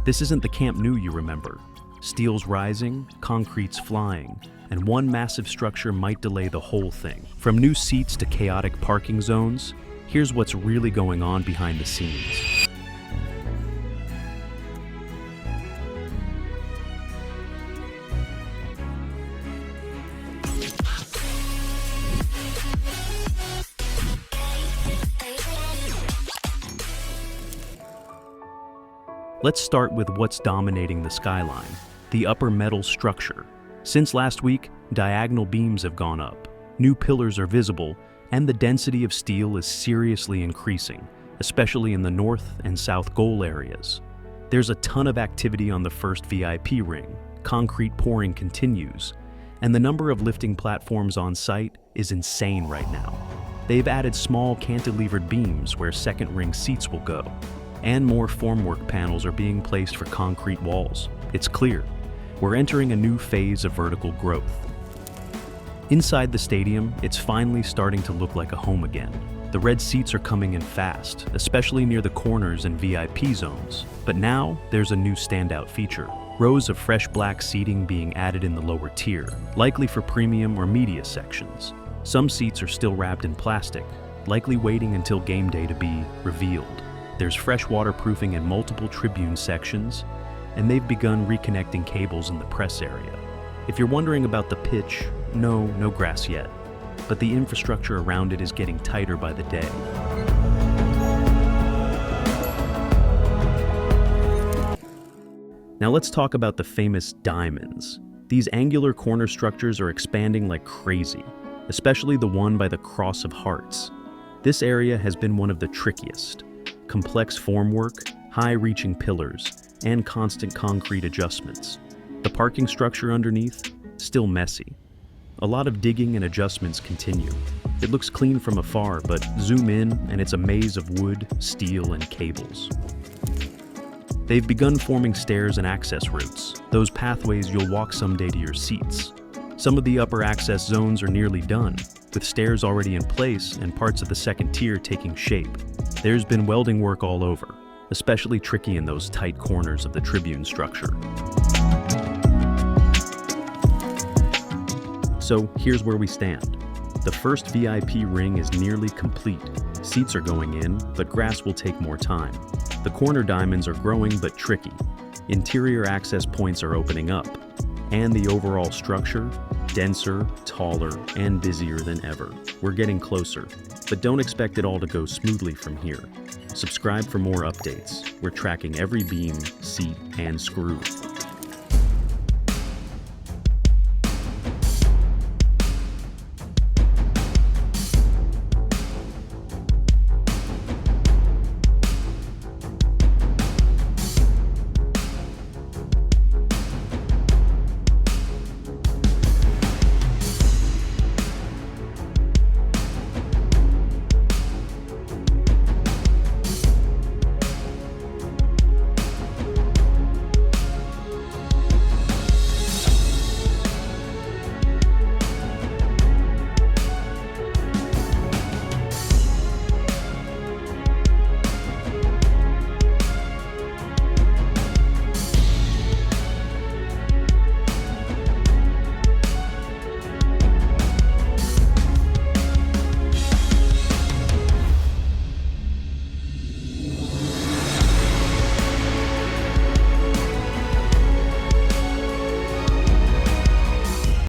This isn't the Camp Nou you remember. Steel's rising, concrete's flying, and one massive structure might delay the whole thing. From new seats to chaotic parking zones, here's what's really going on behind the scenes. Let's start with what's dominating the skyline, the upper metal structure. Since last week, diagonal beams have gone up, new pillars are visible, and the density of steel is seriously increasing, especially in the north and south goal areas. There's a ton of activity on the first VIP ring, concrete pouring continues, and the number of lifting platforms on site is insane right now. They've added small cantilevered beams where second ring seats will go, and more formwork panels are being placed for concrete walls. It's clear, we're entering a new phase of vertical growth. Inside the stadium, it's finally starting to look like a home again. The red seats are coming in fast, especially near the corners and VIP zones. But now, there's a new standout feature. Rows of fresh black seating being added in the lower tier, likely for premium or media sections. Some seats are still wrapped in plastic, likely waiting until game day to be revealed. There's fresh waterproofing in multiple Tribune sections, and they've begun reconnecting cables in the press area. If you're wondering about the pitch, no grass yet, but the infrastructure around it is getting tighter by the day. Now let's talk about the famous diamonds. These angular corner structures are expanding like crazy, especially the one by the Cross of Hearts. This area has been one of the trickiest. Complex formwork, high-reaching pillars, and constant concrete adjustments. The parking structure underneath, still messy. A lot of digging and adjustments continue. It looks clean from afar, but zoom in and it's a maze of wood, steel, and cables. They've begun forming stairs and access routes, those pathways you'll walk someday to your seats. Some of the upper access zones are nearly done, with stairs already in place and parts of the second tier taking shape. There's been welding work all over, especially tricky in those tight corners of the Tribune structure. So here's where we stand. The first VIP ring is nearly complete. Seats are going in, but grass will take more time. The corner diamonds are growing but tricky. Interior access points are opening up, and the overall structure, denser, taller, and busier than ever. We're getting closer, but don't expect it all to go smoothly from here. Subscribe for more updates. We're tracking every beam, seat, and screw.